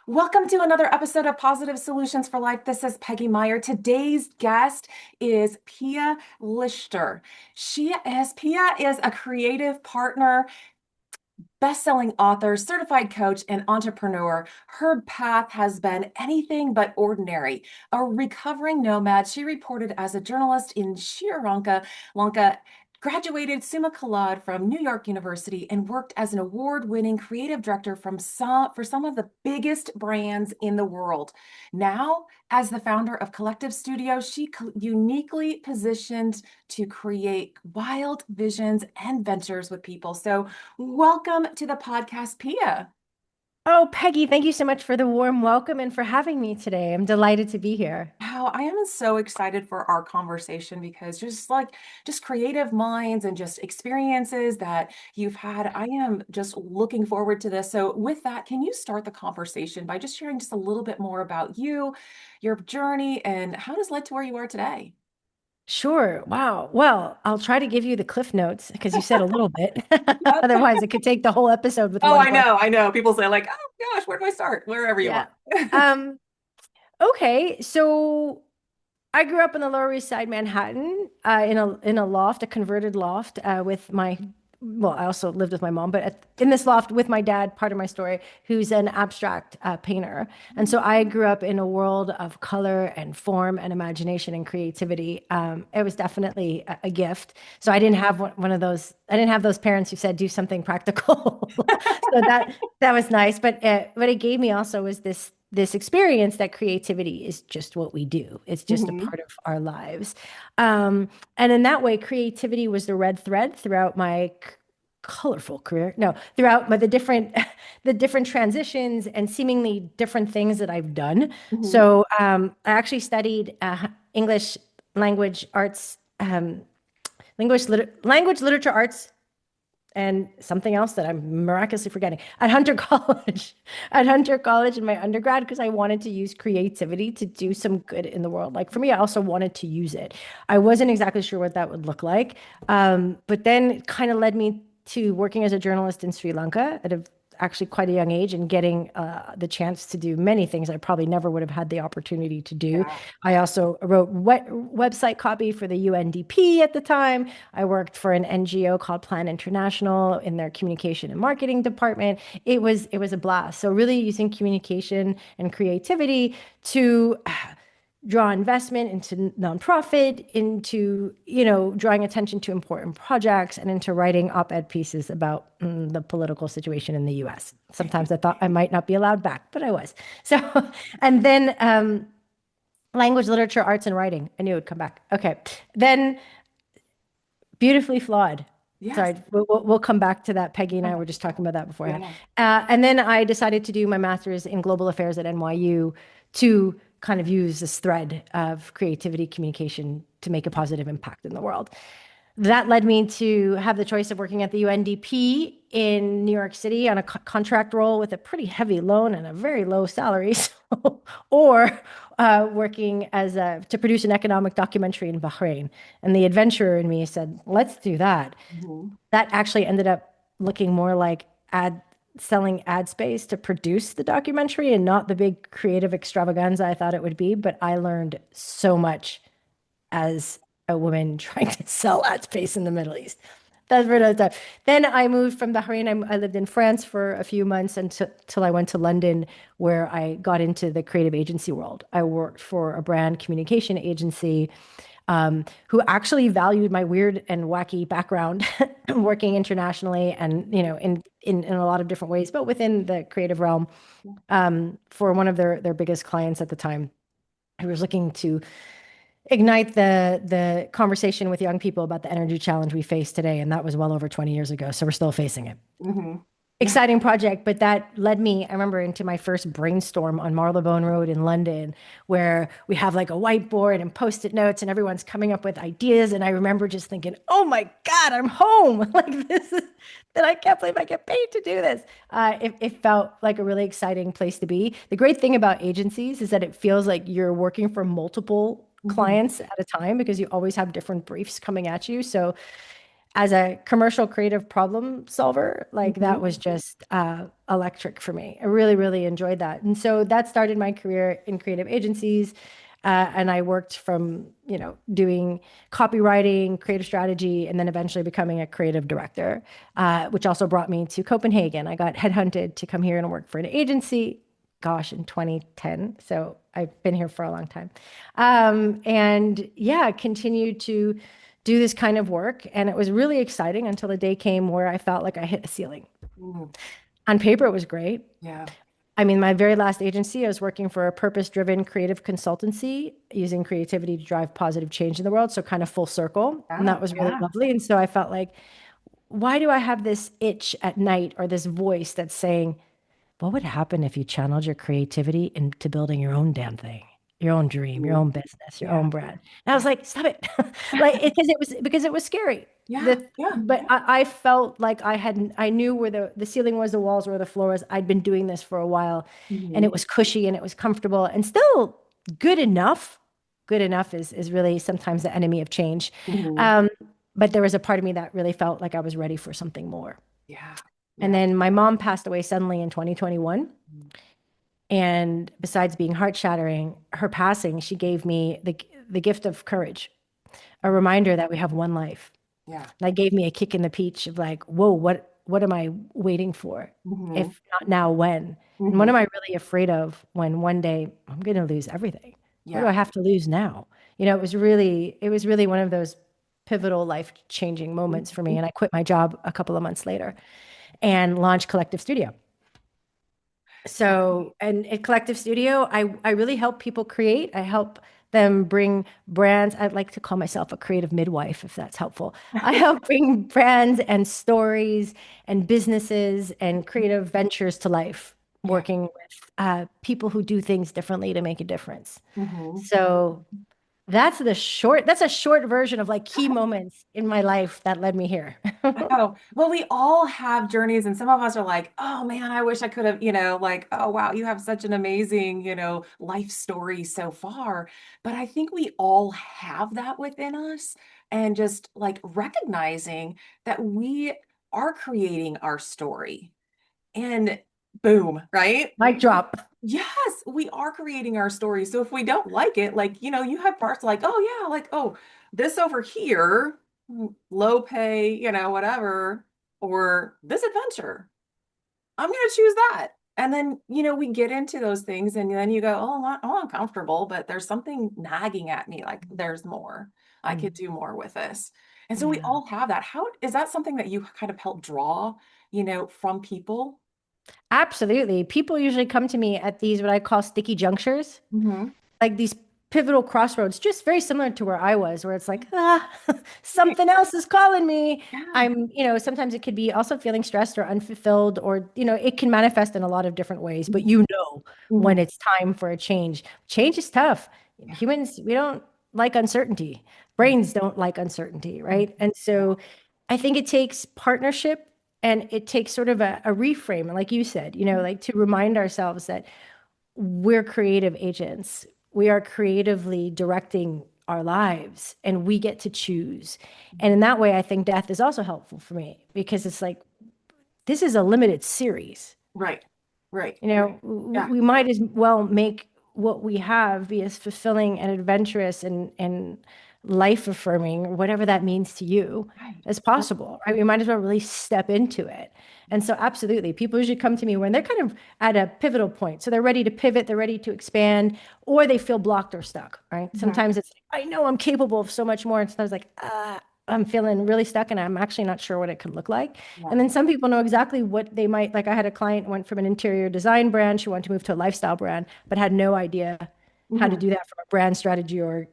Welcome to another episode of Positive Solutions for Life. This is Peggy Meyer. Today's guest is Pia Leichter. Pia is a creative partner, best-selling author, certified coach, and entrepreneur. Her path has been anything but ordinary. A recovering nomad, she reported as a journalist in Sri Lanka, graduated summa cum laude from New York University, and worked as an award-winning creative director for some of the biggest brands in the world. Now, as the founder of Kollektiv Studio, she uniquely positioned to create wild visions and ventures with people. So welcome to the podcast, Pia. Oh, Peggy, thank you so much for the warm welcome and for having me today. I'm delighted to be here. Wow, I am so excited for our conversation because just creative minds and just experiences that you've had. I am just looking forward to this. So, with that, can you start the conversation by just sharing just a little bit more about you, your journey, and how does led to where you are today? Sure. Wow. Well, I'll try to give you the cliff notes because you said a little bit. Yep. Otherwise, it could take the whole episode with Oh, one I question. know, I know. People say like, "Oh gosh, where do I start?" Wherever you Yeah. want. Um, okay. So I grew up in the Lower East Side, Manhattan, in a loft, a converted loft, with my. Well, I also lived with my mom, but in this loft with my dad, part of my story, who's an abstract painter. And so I grew up in a world of color and form and imagination and creativity. It was definitely a gift. So I didn't have one of those. I didn't have those parents who said do something practical. So that was nice. But what it gave me also was this experience that creativity is just what we do. It's just a Mhm. part of our lives. And in that way, creativity was the red thread throughout my colorful career. No, throughout the different the different transitions and seemingly different things that I've done. Mhm. So I actually studied English language arts, language literature arts and something else that I'm miraculously forgetting at Hunter College, at Hunter College in my undergrad, because I wanted to use creativity to do some good in the world. Like for me, I also wanted to use it. I wasn't exactly sure what that would look like. But then it kind of led me to working as a journalist in Sri Lanka at actually quite a young age and getting the chance to do many things I probably never would have had the opportunity to do. Yeah. I also wrote website copy for the UNDP at the time. I worked for an NGO called Plan International in their communication and marketing department. It was a blast. So really using communication and creativity to draw investment into nonprofit, into, drawing attention to important projects and into writing op-ed pieces about the political situation in the US. Sometimes I thought I might not be allowed back, but I was. So, and then language, literature, arts, and writing. I knew it would come back. Okay. Then beautifully flawed. Yes. Sorry, we'll come back to that. Peggy and I Okay. were just talking about that beforehand. Yeah. And then I decided to do my master's in global affairs at NYU to kind of use this thread of creativity communication to make a positive impact in the world. That led me to have the choice of working at the UNDP in New York City on a contract role with a pretty heavy loan and a very low salary, or working to produce an economic documentary in Bahrain. And the adventurer in me said, let's do that. Mhm. That actually ended up looking more like selling ad space to produce the documentary and not the big creative extravaganza I thought it would be. But I learned so much as a woman trying to sell ad space in the Middle East. That's for another time. Then I moved from Bahrain. I lived in France for a few months until I went to London, where I got into the creative agency world. I worked for a brand communication agency who actually valued my weird and wacky background, working internationally and in a lot of different ways, but within the creative realm, for one of their biggest clients at the time, who was looking to ignite the conversation with young people about the energy challenge we face today. And that was well over 20 years ago. So we're still facing it. Mhm. Yeah. Exciting project, but that led me, I remember, into my first brainstorm on Marylebone Road in London, where we have like a whiteboard and post-it notes and everyone's coming up with ideas. And I remember just thinking, oh my God, I'm home. Like this is that I can't believe I get paid to do this. It felt like a really exciting place to be. The great thing about agencies is that it feels like you're working for multiple Mhm. clients at a time because you always have different briefs coming at you. So as a commercial creative problem solver, like that Mhm. was just electric for me. I really, really enjoyed that. And so that started my career in creative agencies. And I worked from, doing copywriting, creative strategy, and then eventually becoming a creative director, which also brought me to Copenhagen. I got headhunted to come here and work for an agency, gosh, in 2010. So I've been here for a long time. And yeah, continued to do this kind of work. And it was really exciting until the day came where I felt like I hit a ceiling. Mm. On paper, it was great. Yeah. I mean, my very last agency, I was working for a purpose-driven creative consultancy using creativity to drive positive change in the world. So kind of full circle. And Yeah. that was really Yeah. lovely. And so I felt like, why do I have this itch at night or this voice that's saying, what would happen if you channeled your creativity into building your own damn thing, your own dream, your Ooh. own business, your Yeah. own brand? And I was Yeah. like, stop it. Like, because it was scary. Yeah. Yeah. But I felt like I knew where the ceiling was, the walls were, the floor was. I'd been doing this for a while and Hmm. it was cushy and it was comfortable and still good enough. Good enough is really sometimes the enemy of change. Hmm. Um, but there was a part of me that really felt like I was ready for something more. Yeah. And Yeah. then my mom passed away suddenly in 2021. And besides being heart shattering, her passing, she gave me the gift of courage, a reminder that we have one life. Yeah. That gave me a kick in the peach of like, whoa, what am I waiting for? Hmm. If not now, when? And what Hmm. am I really afraid of when one day I'm going to lose everything? What do Yeah. I have to lose now? It was really one of those pivotal life changing moments for me. Mhm. And I quit my job a couple of months later and launched Collective Studio. So, and at Collective Studio, I really help people create. I help them bring brands. I'd like to call myself a creative midwife, if that's helpful. I help bring brands and stories and businesses and creative ventures to life, Yeah. working with people who do things differently to make a difference. Hmm. So that's a short version of like key moments in my life that led me here. Oh, well, we all have journeys, and some of us are like, oh man, I wish I could have, like, oh wow, you have such an amazing, life story so far. But I think we all have that within us, and just like recognizing that we are creating our story. And boom, right? Mic drop. Yes, we are creating our story. So if we don't like it, like, you have parts like, oh yeah, like, oh, this over here, low pay, whatever, or this adventure, I'm going to choose that. And then, we get into those things and then you go, oh, I'm uncomfortable, but there's something nagging at me. Like there's more. I Mm, could do more with this. And so we yeah. all have that. How is that something that you kind of help draw, from people? Absolutely. People usually come to me at these what I call sticky junctures, Hmm. like these pivotal crossroads, just very similar to where I was, where it's like, Right. something else is calling me. Yeah. Sometimes it could be also feeling stressed or unfulfilled, or, it can manifest in a lot of different ways, but Mhm. you know when Mhm. it's time for a change. Change is tough. Yeah. Humans, we don't like uncertainty. Yeah. Brains don't like uncertainty, Mhm. right? And Yeah. so I think it takes partnership and it takes sort of a reframe, like you said, like to remind ourselves that we're creative agents. We are creatively directing our lives and we get to choose. And in that way, I think death is also helpful for me because it's like, this is a limited series. Right. Right. Yeah. We might as well make what we have be as fulfilling and adventurous and life affirming, or whatever that means to you, Right. as Right. possible. Right? We might as well really step into it. And so, absolutely, people usually come to me when they're kind of at a pivotal point. So they're ready to pivot, they're ready to expand, or they feel blocked or stuck. Right? Mhm. Sometimes it's, I know I'm capable of so much more. And sometimes like, I'm feeling really stuck and I'm actually not sure what it could look like. Yeah. And then some people know exactly what they might like. I had a client went from an interior design brand, she wanted to move to a lifestyle brand, but had no idea how to Mhm. do that from a brand strategy or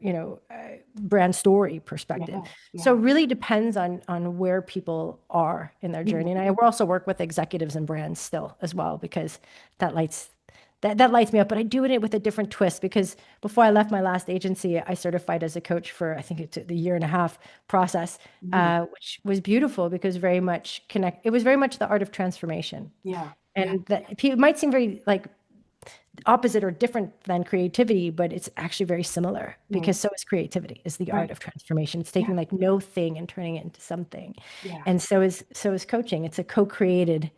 brand story perspective. Yeah. So Yeah. it really depends on where people are in their journey. And Mhm. I we also work with executives and brands still as well because that lights that lights me up. But I do it with a different twist because before I left my last agency, I certified as a coach for I think it took the year and a half process, Mhm. which was beautiful because very much connect. It was very much the art of transformation, Yeah. Yeah. and that it might seem very like opposite or different than creativity, but it's actually very similar Mm. because so is creativity, is the art Right. of transformation. It's Yeah. taking like no thing and turning it into something. Yeah. And so is coaching. It's a co-created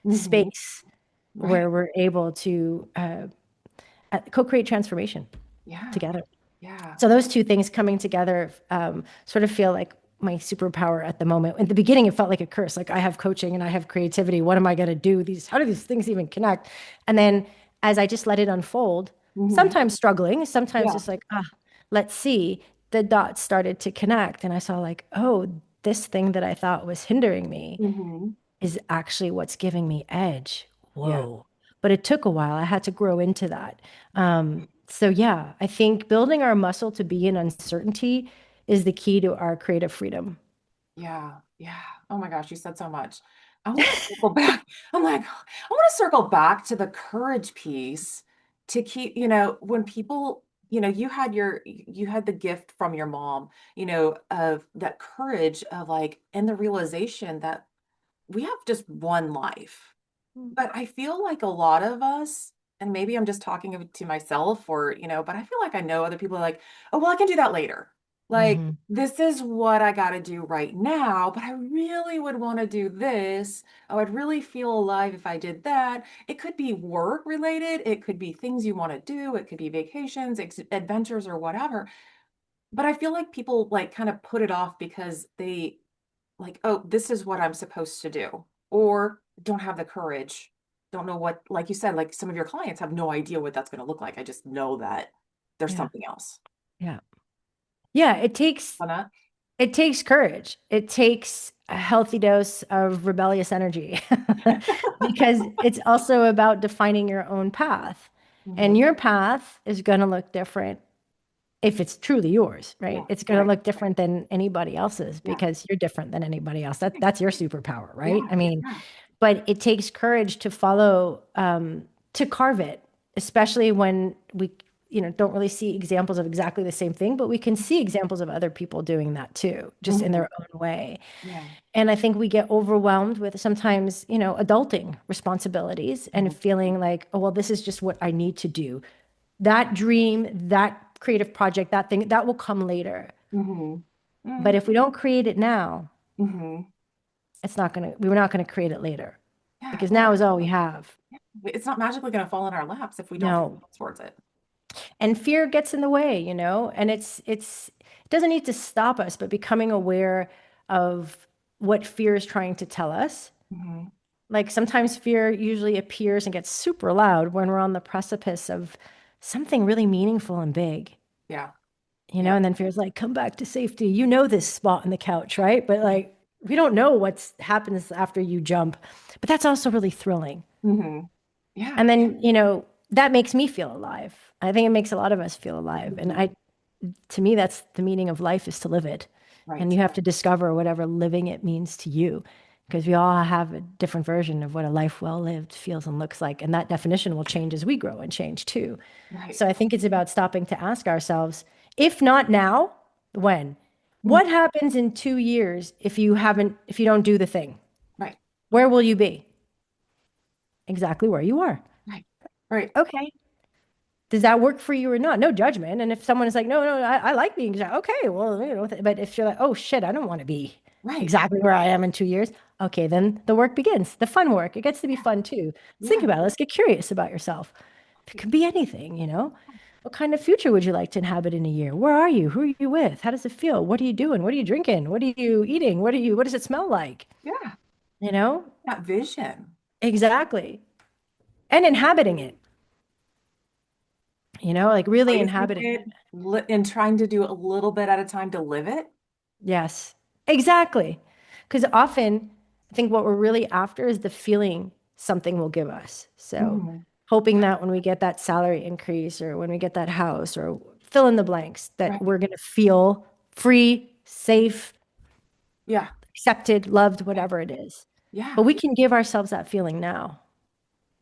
Hmm. space Right. where we're able to co-create transformation Yeah. together. Yeah. So those two things coming together sort of feel like my superpower at the moment. In the beginning, it felt like a curse. Like I have coaching and I have creativity. What am I going to do? How do these things even connect? And then as I just let it unfold, Hmm. sometimes struggling, sometimes Yeah. just like, let's see, the dots started to connect. And I saw like, oh, this thing that I thought was hindering me Hmm. is actually what's giving me edge. Yeah. Whoa. But it took a while. I had to grow into that. Right. So, yeah, I think building our muscle to be in uncertainty is the key to our creative freedom. Yeah. Yeah. Oh my gosh, you said so much. I want to circle back. I'm like, I want to circle back to the courage piece to keep, when people, you had the gift from your mom, of that courage of like, and the realization that we have just one life. But I feel like a lot of us, and maybe I'm just talking to myself or, but I feel like I know other people are like, oh, well, I can do that later. Like, Hmm. this is what I got to do right now, but I really would want to do this. I would really feel alive if I did that. It could be work related, it could be things you want to do, it could be vacations, adventures, or whatever. But I feel like people like kind of put it off because they like, oh, this is what I'm supposed to do, or don't have the courage, don't know what, like you said, like some of your clients have no idea what that's going to look like. I just know that there's Yeah. something else. Yeah. Yeah. It takes courage. It takes a healthy dose of rebellious energy because it's also about defining your own path. And Hmm. your path is going to look different if it's truly yours, right? Yeah, It's going to right. look different than anybody else's Yeah, because you're different than anybody else. That's your superpower, right? yeah, I mean, yeah. but it takes courage to follow, to carve it, especially when we, don't really see examples of exactly the same thing, but we can see examples of other people doing that too, just in Hmm. their own way. Yeah. And I think we get overwhelmed with sometimes, adulting responsibilities and Hmm. feeling like, oh, well, this is just what I need to do. That dream, that creative project, that thing, that will come later. Hmm. But Hmm. if we don't create it now, Hmm. we're not gonna create it later Yeah, because yeah. now is all we have. It's not magically going to fall in our laps if we don't put No. towards it. And fear gets in the way, and it doesn't need to stop us, but becoming aware of what fear is trying to tell us. Hmm. Like sometimes fear usually appears and gets super loud when we're on the precipice of something really meaningful and big. Yeah, yeah. And then fear's like, come back to safety. You know this spot on the couch, right? But like, we don't know what happens after you jump. But that's also really thrilling. Hmm. Yeah. And then, that makes me feel alive. I think it makes a lot of us feel alive. And Hmm. to me, that's the meaning of life is to live it. And Right. you have to discover whatever living it means to you. Because we all have a different version of what a life well lived feels and looks like. And that definition will change as we grow and change too. Right. So I think it's about stopping to ask ourselves, if not now, when? Mhm. What happens in 2 years if you don't do the thing? Right. Where will you be? Exactly where you are. Right. Right. Okay. Does that work for you or not? No judgment. And if someone is like, no, no, I like being exact. Okay, well, but if you're like, oh shit, I don't want to be Right. exactly where I am in 2 years. Okay, then the work begins. The fun work. It gets to be Yeah. fun too. Let's think Yeah. about it. Let's get curious about yourself. It could be anything. What kind of future would you like to inhabit in a year? Where are you? Who are you with? How does it feel? What are you doing? What are you drinking? What are you eating? What does it smell like? Yeah. You know? That vision. Exactly. And inhabiting it, like really Embracing inhabiting it. it and trying to do a little bit at a time to live it. Yes, exactly. Because often I think what we're really after is the feeling something will give us. So Hmm. hoping that when we get that salary increase or when we get that house or fill in the blanks, that Right. we're going to feel free, safe, Yeah. accepted, loved, Yeah. whatever it is. But Yeah. we can give ourselves that feeling now.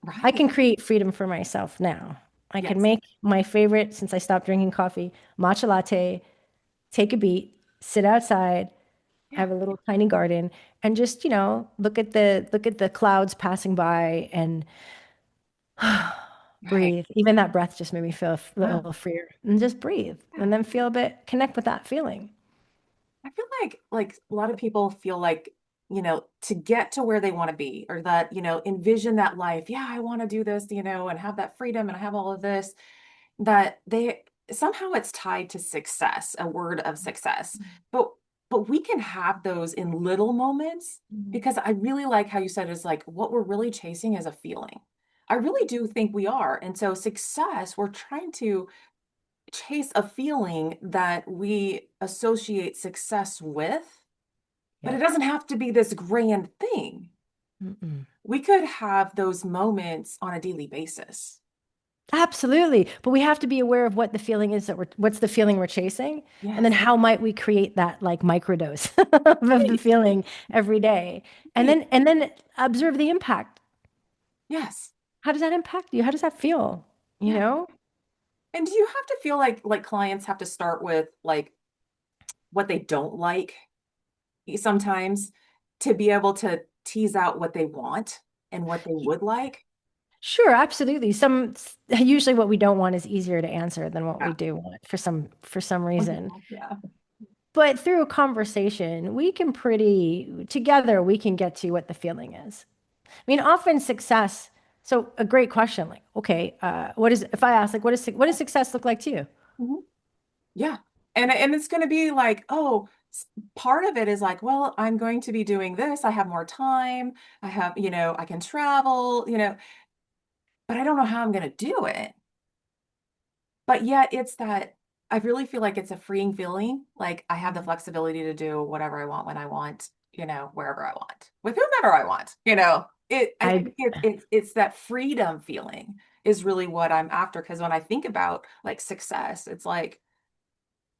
I Right. can create freedom for myself now. I can Yes. make my favorite, since I stopped drinking coffee, matcha latte, take a beat, sit outside, I Yeah. have a little tiny garden and just, look at the clouds passing by and Right. Breathe. Even that breath just made me feel a Oh, little freer. And just breathe yeah. and then feel a bit, connect with that feeling. I feel like a lot of people feel like, to get to where they want to be or that, envision that life. Yeah, I want to do this, and have that freedom and I have all of this, that they somehow it's tied to success, a word of success. But we can have those in little moments Mhm. because I really like how you said is like what we're really chasing is a feeling. I really do think we are. And so success, we're trying to chase a feeling that we associate success with, but it Yep. doesn't have to be this grand thing. Mm-mm. We could have those moments on a daily basis. Absolutely. But we have to be aware of what the feeling is that what's the feeling we're chasing? And then Yes. how might we create that like microdose of the Right. feeling every day? Right. And then observe the impact. Yes. How does that impact you? How does that feel? You Yeah. know? And do you have to feel like clients have to start with like what they don't like sometimes to be able to tease out what they want and what they would like? Sure, absolutely. Usually what we don't want is easier to answer than what Yeah. we do want for some Some reason. people, yeah. But through a conversation, we can pretty together we can get to what the feeling is. I mean, often success. So a great question, like, okay, what is if I ask, like, what does success look like to you? Mhm. Yeah. And it's going to be like, oh, part of it is like, well, I'm going to be doing this. I have more time. I have, I can travel, but I don't know how I'm going to do it. But yet it's that I really feel like it's a freeing feeling. Like I have the flexibility to do whatever I want when I want, wherever I want, with whomever I want, I think I it's that freedom feeling is really what I'm after. Because when I think about like success, it's like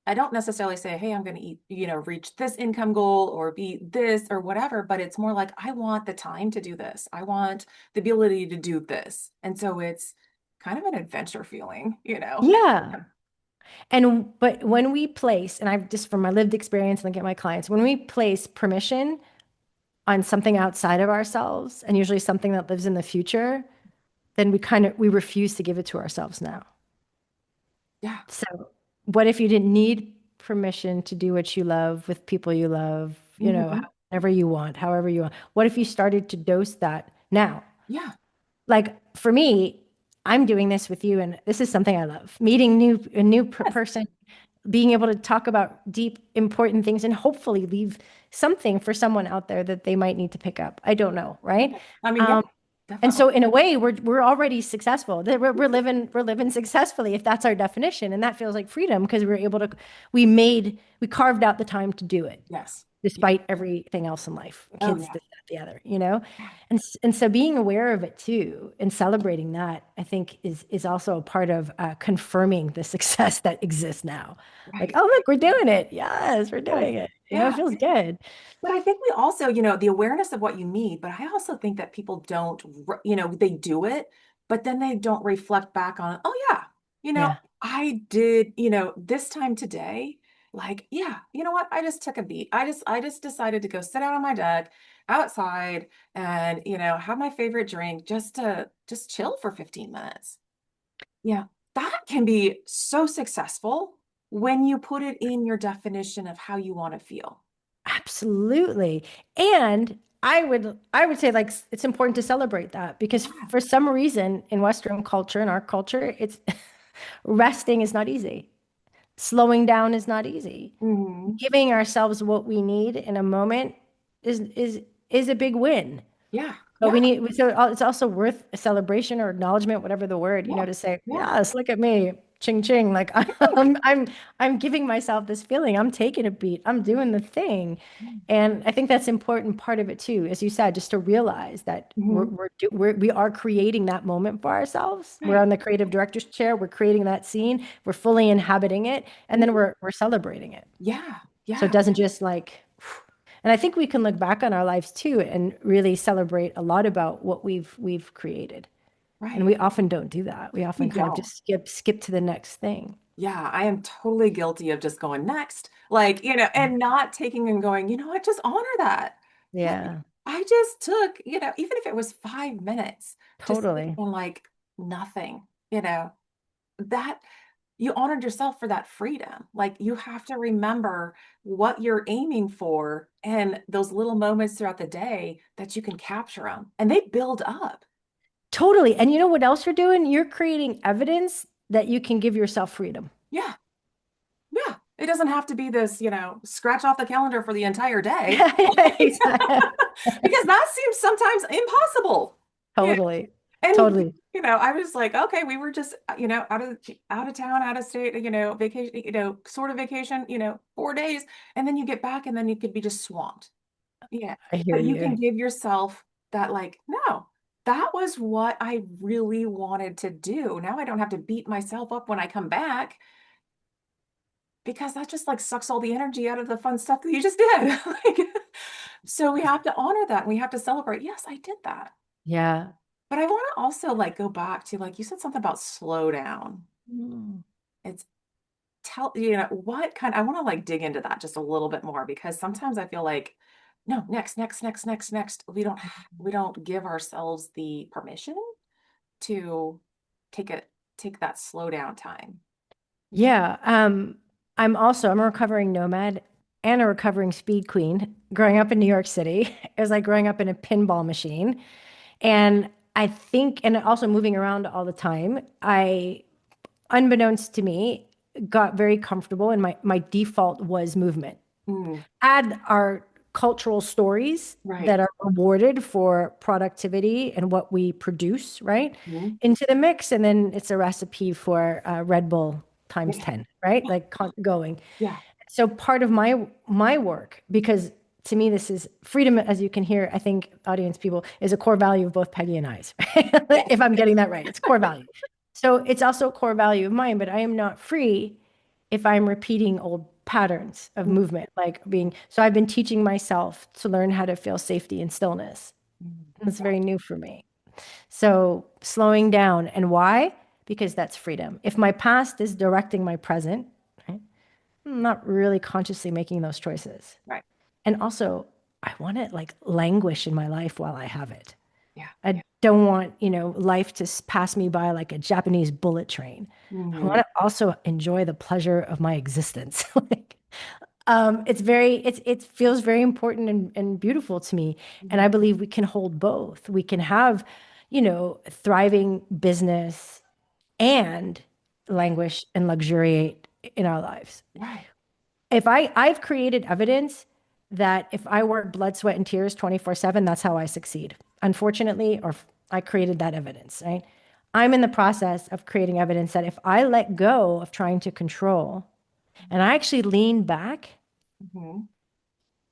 I don't necessarily say, hey, I'm going to eat, reach this income goal or be this or whatever, but it's more like I want the time to do this. I want the ability to do this. And so it's kind of an adventure feeling. yeah. But when we place, and I've just from my lived experience and I get my clients, when we place permission on something outside of ourselves and usually something that lives in the future, then we refuse to give it to ourselves now. Yeah. So what if you didn't need permission to do what you love with people you love, Hmm. whenever you want, however you want? What if you started to dose that now? Yeah. Like for me, I'm doing this with you, and this is something I love. Meeting a new Yes. person, being able to talk about deep, important things, and hopefully leave something for someone out there that they might need to pick up. I don't know, right? Right. I mean, yeah, Um, and definitely. so in a way, we're already successful. We're living successfully if that's our definition, and that feels like freedom because we're able to we carved out the time to do it Yes. Yeah. despite everything else in life, Oh, kids, yeah. this, that, the other. And so being aware of it too and celebrating that, I think is also a part of confirming the success that exists now. Like, Right. oh, look, we're doing it. Yes, we're Yes. doing it. It Yeah. feels good. But I think we also, the awareness of what you need, but I also think that people don't, they do it, but then they don't reflect back on, oh yeah, Yeah. I did, this time today, like, yeah, you know what? I just took a beat. I just decided to go sit out on my deck outside and, have my favorite drink just to just chill for 15 minutes. Yeah. That can be so successful when you put it in your definition of how you want to feel. Absolutely. And I would say like it's important to celebrate that because Yeah. for some reason in Western culture, in our culture, it's resting is not easy. Slowing down is not easy. Hmm. Giving ourselves what we need in a moment is is is a big win. Yeah. But Yeah. it's also worth a celebration or acknowledgement, whatever the word, Yeah. to say, Yeah. yes, look at me, ching ching. Like I'm giving myself this feeling. I'm taking a beat. I'm doing the thing. And I think that's an important part of it too, as you said, just to realize that Hmm. we are creating that moment for ourselves. We're Right. on the creative director's chair. We're creating that scene. We're fully inhabiting it, and then Mhm. we're celebrating it. Yeah. So it Yeah. doesn't just like, and I think we can look back on our lives too and really celebrate a lot about what we've created. And Right. we often don't do that. We We often kind of don't. just skip to the next thing. Yeah. I am totally guilty of just going next, like, and not taking and going, what, just honor that. Like, Yeah, I just took, even if it was 5 minutes to sit totally. and like nothing. you know, that you honored yourself for that freedom. Like you have to remember what you're aiming for and those little moments throughout the day that you can capture them and they build up. Totally. And you know what else you're doing? You're creating evidence that you can give yourself freedom. Yeah. Yeah. It doesn't have to be this, scratch off the calendar for the entire day. Exactly. Because that seems sometimes impossible. Yeah. Totally. And Totally. I was like, okay, we were just, out of town, out of state, vacation, sort of vacation, 4 days, and then you get back and then you could be just swamped. Yeah. I hear But you can you. give yourself that like, no, that was what I really wanted to do. Now I don't have to beat myself up when I come back because that just like sucks all the energy out of the fun stuff that you just did. Like, so we have to honor that and we have to celebrate. Yes, I did that. Yeah. But I want to also like go back to like you said something about slow down. Mm. It's what kind I want to like dig into that just a little bit more because sometimes I feel like no, next. We don't give ourselves the permission to take it take that slow down time. Yeah. I'm a recovering nomad and a recovering speed queen. Growing up in New York City, it was like growing up in a pinball machine. And I think, and also moving around all the time, unbeknownst to me, got very comfortable and my default was movement. Mm, Add our cultural stories right. that are rewarded for productivity and what we produce, right, Mhm. into the mix. And then it's a recipe for Red Bull times Yeah. 10, right? Yeah. Like going. Yeah. So part of my work, because to me this is freedom, as you can hear, I think audience people, is a core value of both Peggy and I's, right? Yes. If I'm getting that right, it's a core value. So it's also a core value of mine, but I am not free if I'm repeating old patterns of Mm, movement, like being, so I've been teaching myself to learn how to feel safety and stillness. mm, And it's very new for me. So slowing down. And why? Because that's freedom. If my past is directing my present, right, I'm not really consciously making those choices. right. And also, I want to like languish in my life while I have it. Yeah. I Yeah. don't want, life to pass me by like a Japanese bullet train. I want Mhm. to also enjoy the pleasure of my existence. Like, it feels very important and beautiful to me. And I Mhm. believe we can hold both. We can have, thriving business and languish and luxuriate in our lives. Right. I've created evidence that if I work blood, sweat, and tears 24/7, that's how I succeed. Unfortunately, I created that evidence, right? I'm in the process of creating evidence that if I let go of trying to control and I actually lean back, Mhm.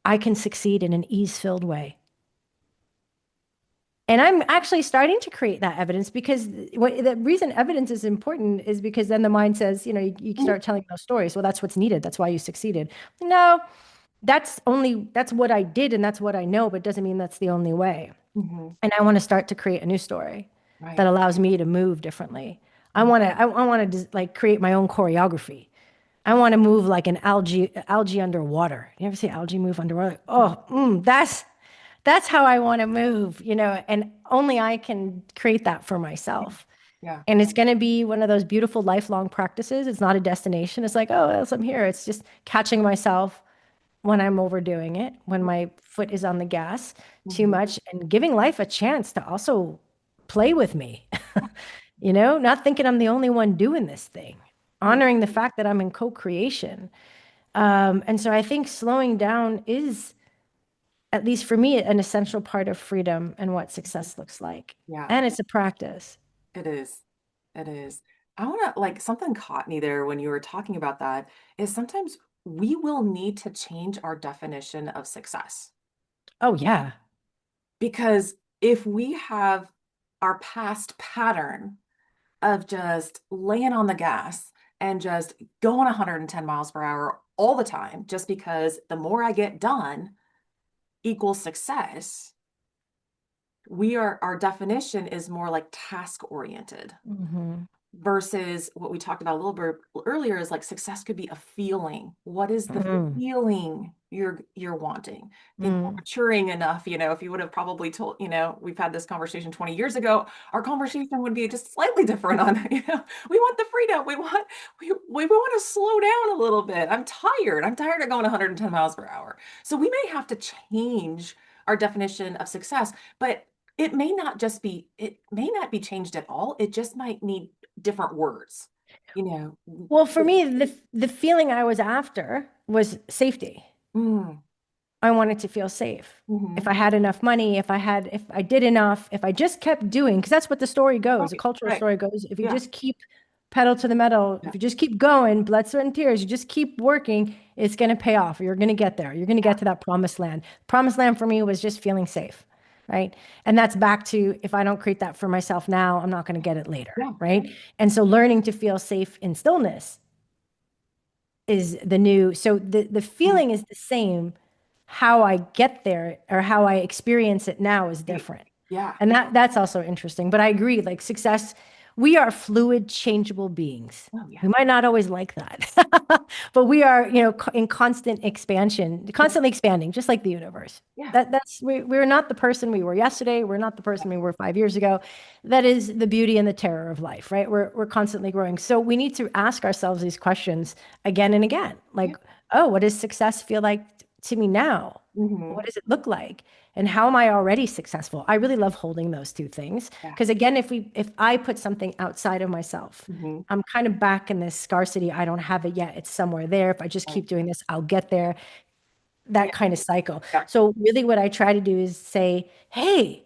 I can succeed in an ease-filled way. And I'm actually starting to create that evidence because the reason evidence is important is because then the mind says, you Mhm. start telling those stories. Well, that's what's needed. That's why you succeeded. No, that's what I did and that's what I know, but it doesn't mean that's the only way. Mhm. And I want to start to create a new story that Right. allows me to move differently. I Mhm. want to I want to like create my own choreography. I want to move like an algae underwater. You ever see algae move underwater? Like, oh, that's how I want to move, and only I can create that for myself. Yeah. And it's going to be one of those beautiful lifelong practices. It's not a destination. It's like, oh, as I'm here, it's just catching myself when I'm overdoing it, when my foot is on the gas too Mhm. much, and giving life a chance to also play with me. Not thinking I'm the only one doing this thing, Yeah. honoring the fact that I'm in co-creation. And so I think slowing down is, at least for me, an essential part of freedom and what success looks like. Yeah. And it's a practice. It is. It is. I want to like something caught me there when you were talking about that is sometimes we will need to change our definition of success Oh, yeah. because if we have our past pattern of just laying on the gas and just going 110 miles per hour all the time, just because the more I get done equals success, our definition is more like task oriented Hmm. versus what we talked about a little bit earlier is like success could be a feeling. What is the Mm. feeling? you're wanting. I think we're Mm. maturing enough, if you would have probably told, we've had this conversation 20 years ago, our conversation would be just slightly different on, we want the freedom. We want to slow down a little bit. I'm tired. I'm tired of going 110 miles per hour. So we may have to change our definition of success, but it may not be changed at all. It just might need different words, you know. Well, for me, the feeling I was after was safety. Mm, I wanted to feel safe. If hmm I had enough money, if I did enough, if I just kept doing, because that's what the story goes, the Right, cultural right. story goes. If you Yeah, just keep pedal to the metal, yeah, if you just keep going, blood, sweat, and tears, you just keep working, it's going to pay off. You're going to get there. You're going to yeah, get to that promised land. Promised land for me was just feeling safe, right? And that's back to if I don't create that for myself now, I'm not going to get it later, yeah. right? And so learning to feel safe in stillness is the new. So the Mm, feeling is the same. How I get there or how I experience it now is right. different. Yeah. And that's also interesting. But I agree, like success, we are fluid, changeable beings. Oh, yeah. We might not always like that, but we are, in constant expansion, Yeah. constantly expanding, just like the universe. Yeah. We're not the person we were yesterday. We're not the Yeah. person we were 5 years ago. That is the beauty and the terror of life, right? We're constantly growing. So we need to ask ourselves these questions again and again. Yeah. Like, oh, what does success feel like to me now? Hmm. What does it look like? And how am I already successful? I really love holding those two things. Yeah. Because again, if I put something outside of myself, Hmm. I'm kind of back in this scarcity. I don't have it yet. It's somewhere there. If I just Right. keep doing this, I'll get there. Yeah. That kind of cycle. Yeah. So really what I try to do is say, hey,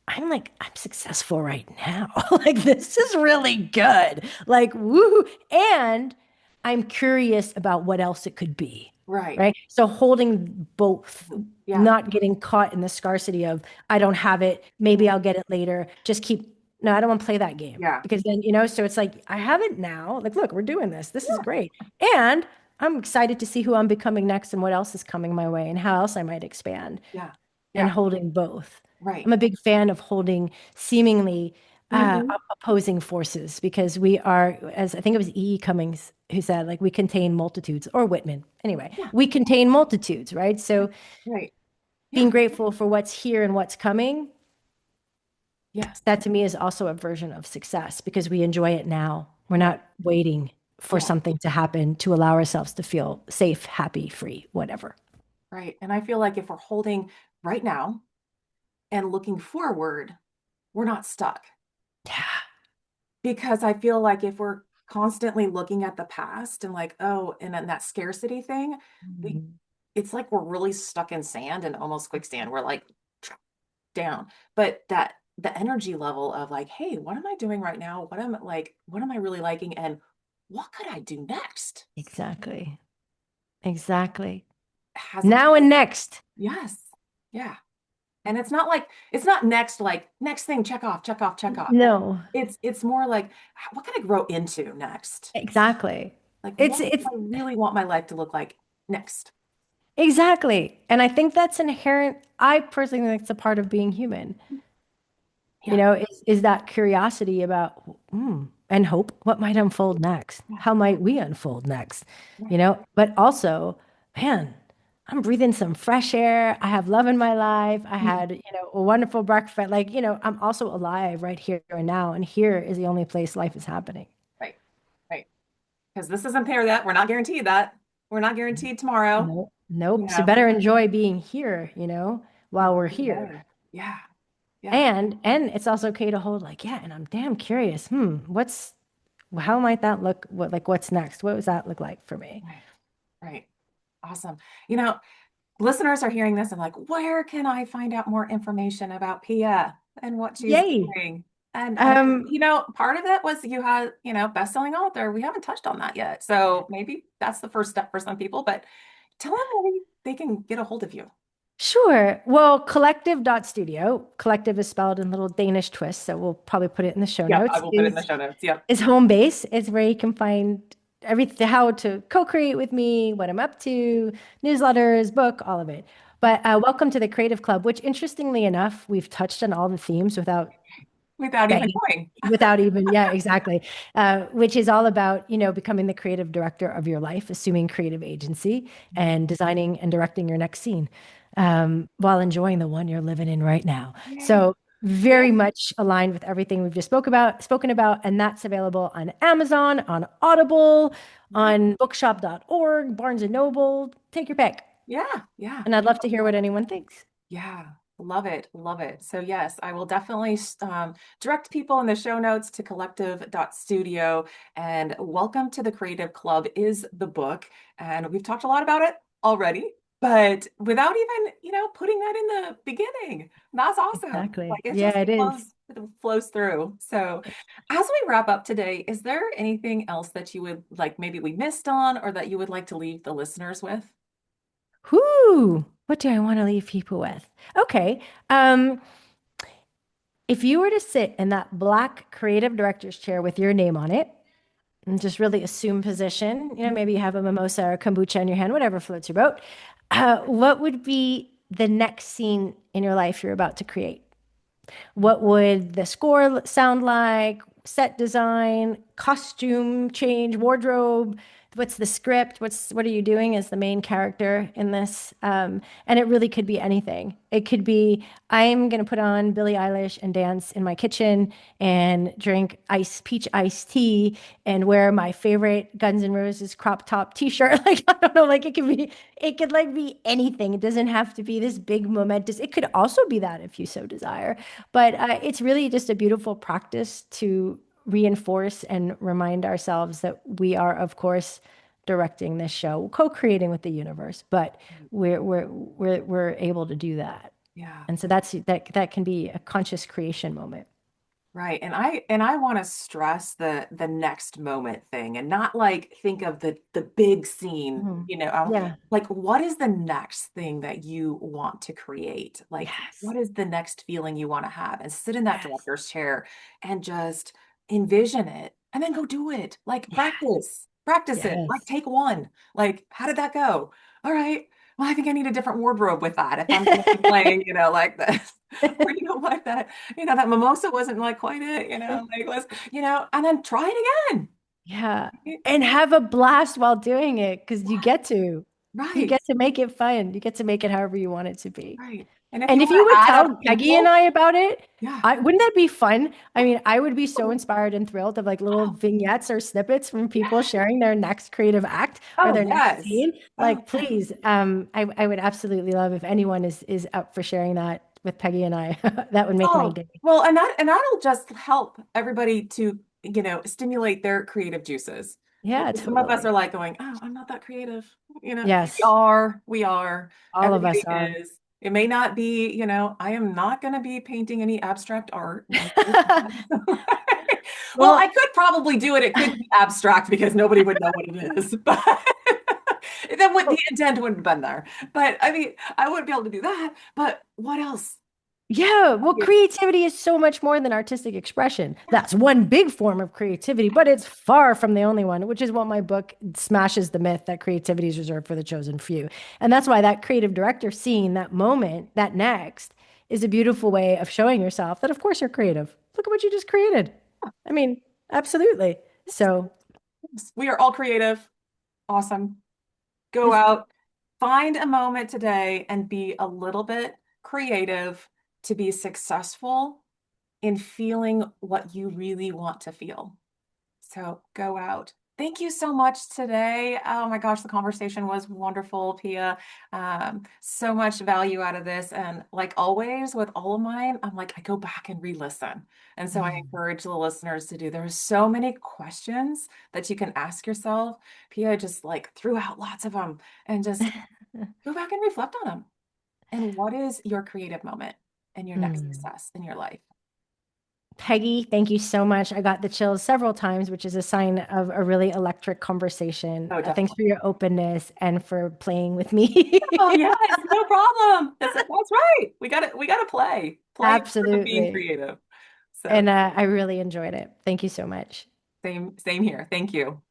I'm successful right now. Like this is really good. Like woo. And I'm curious about what else it could be. Right. Right. So holding both, Yeah. not getting caught in the scarcity of I don't have it. Maybe Mhm. I'll get it later. Just keep, no, I don't want to play that game Yeah. because then, so it's like I have it now. Like, look, we're doing this. This is Yeah. great. And I'm excited to see who I'm becoming next and what else is coming my way and how else I might expand Yeah. and Yeah. holding both. Right. I'm a big fan of holding seemingly Hmm. opposing forces because we are, as I think it was E. E. Cummings who said, like, we contain multitudes, or Whitman. Anyway, Yeah. we contain multitudes, right? So Right. being Yeah. grateful for what's here and what's coming, Yes. that to me is also a version of success because we enjoy it now. We're Right. not waiting for Yeah. something to happen to allow ourselves to feel safe, happy, free, whatever. Right. And I feel like if we're holding right now and looking forward, we're not stuck. Yeah. Because I feel like if we're constantly looking at the past and like, oh, and then that scarcity thing, we Mhm. it's like we're really stuck in sand and almost quicksand. We're like trapped down. But that the energy level of like, hey, what am I doing right now? What am I really liking? And what could I do next? Exactly. Exactly. Has a Now and next. yes. Yeah. And it's not next like next thing, check off, check off, check off. No, It's more like what can I grow into next? exactly. Like, what It's do I really want my life to look like next? exactly. And I think that's inherent. I personally think it's a part of being human, Yeah, is that curiosity about and hope. What might unfold next? yeah, How might we unfold next? right. But also, man, I'm breathing some fresh air. I have love in my life. I Mhm. had, a wonderful breakfast. Like, I'm also alive right here and now. And here is the only place life is happening. Right, right. Because this isn't there that we're not guaranteed that. We're not guaranteed tomorrow, Nope. you Nope. So know. better enjoy being here, while we're Even here. better. Yeah, yeah. And it's also okay to hold like, yeah, and I'm damn curious. How might that look? What's next? What does that look like for me? Right, right. Awesome. You know, listeners are hearing this and like, where can I find out more information about Pia and what she's Yay. doing? And Um, part of it was you had, best-selling author. We haven't touched on that yet. So maybe that's the first step for some people, but tell them where they can get a hold of you. sure. Well, Kollektiv Studio, collective is spelled in little Danish twists, so we'll probably put it in the show Yep, I notes, will put it in the show notes. Yep. is home base. It's where you can find everything, how to co-create with me, what I'm up to, newsletters, book, all of it. But welcome to the Creative Club, which interestingly enough, we've touched on all the themes without without even begging knowing. without even, yeah, exactly. Which is all about, becoming the creative director of your life, assuming creative agency and designing and directing your next scene, while enjoying the one you're living in right now. Yay. So Yeah. very much aligned with everything we've just spoken about, and that's available on Amazon, on Audible, Yeah. on bookshop.org, Barnes and Noble. Take your pick. Yeah. Yeah. And I'd love to hear what anyone thinks. Yeah, love it, love it. So yes, I will definitely direct people in the show notes to collective.studio, and Welcome to the Creative Club is the book. And we've talked a lot about it already, but without even, putting that in the beginning. That's awesome. Exactly. Like it Yeah, just it is. flows through. So as we wrap up today, is there anything else that you would like maybe we missed on or that you would like to leave the listeners with? Whoo, what do I want to leave people with? Okay. Um, if you were to sit in that black creative director's chair with your name on it and just really assume position, maybe you have a mimosa or kombucha in your hand, whatever floats your boat, what would be the next scene in your life you're about to create? What would the score sound like? Set design, costume change, wardrobe. What's the script? What are you doing as the main character in this? And it really could be anything. It could be I'm gonna put on Billie Eilish and dance in my kitchen and drink peach iced tea and wear my favorite Guns N' Roses crop top T-shirt. Like I don't know, like it could like be anything. It doesn't have to be this big momentous. It could also be that if you so desire. But it's really just a beautiful practice to reinforce and remind ourselves that we are, of course, directing this show, co-creating with the universe, but we're able to do that. Yeah. And so that can be a conscious creation moment. Right. And I want to stress the next moment thing and not like think of the big scene, Mhm. I Yeah. like what is the next thing that you want to create? Like Yes. what is the next feeling you want to have? And sit in that Yes. director's chair and just envision it and then go do it. Like Yes. practice it. Like Yes. take one. Like how did that go? All right. Well, I think I need a different wardrobe with that if I'm going to be playing, like this. Or like that that mimosa wasn't like quite it, like it was, and then try it again. Yeah. Right. And have a blast while doing it because you get to. You Right. get to make it fun. You get to make it however you want it to be. Right. And if And you if you want to would add tell up Peggy and people, I about it, yeah. wouldn't that be fun? I mean, I would be so inspired and thrilled of like little vignettes or snippets from people Yeah. sharing their next creative act or Oh, their next yes. scene. Oh, Like, yes. please, I would absolutely love if anyone is up for sharing that with Peggy and I. That would make my Oh, day. well, and that'll just help everybody to, stimulate their creative juices. Yeah, Because some of us are totally. like going, oh, I'm not that creative. We Yes, are, we are. all of Everybody us are. is. It may not be, I am not going to be painting any abstract art. Like, well, I Well, could probably do it. It could be abstract because nobody would know what it is, but then the intent wouldn't have been there. But I mean, I wouldn't be able to do that. But what else? yeah, well, creativity is so much more than artistic expression. That's one big form of creativity, but it's far from the only one, which is what my book smashes the myth that creativity is reserved for the chosen few. And that's why that creative director scene, that moment, that next, is a beautiful way of showing yourself that, of course, you're creative. Look at what you just created. I mean, absolutely. So, We are all creative. Awesome. Go this, out, find a moment today and be a little bit creative to be successful in feeling what you really want to feel. So go out. Thank you so much today. Oh my gosh, the conversation was wonderful, Pia. So much value out of this. And like always with all of mine, I'm like, I go back and re-listen. And so I encourage the listeners to do. There's so many questions that you can ask yourself. Pia just like threw out lots of them and just go back and reflect on them. And what is your creative moment and your next mm. success in your life? Peggy, thank you so much. I got the chills several times, which is a sign of a really electric conversation. Oh, Thanks definitely. for your openness and for playing with me. Oh yes, no problem. That's right. We gotta play. Play is part of being Absolutely. creative. So And I really enjoyed it. Thank you so much. same here. Thank you.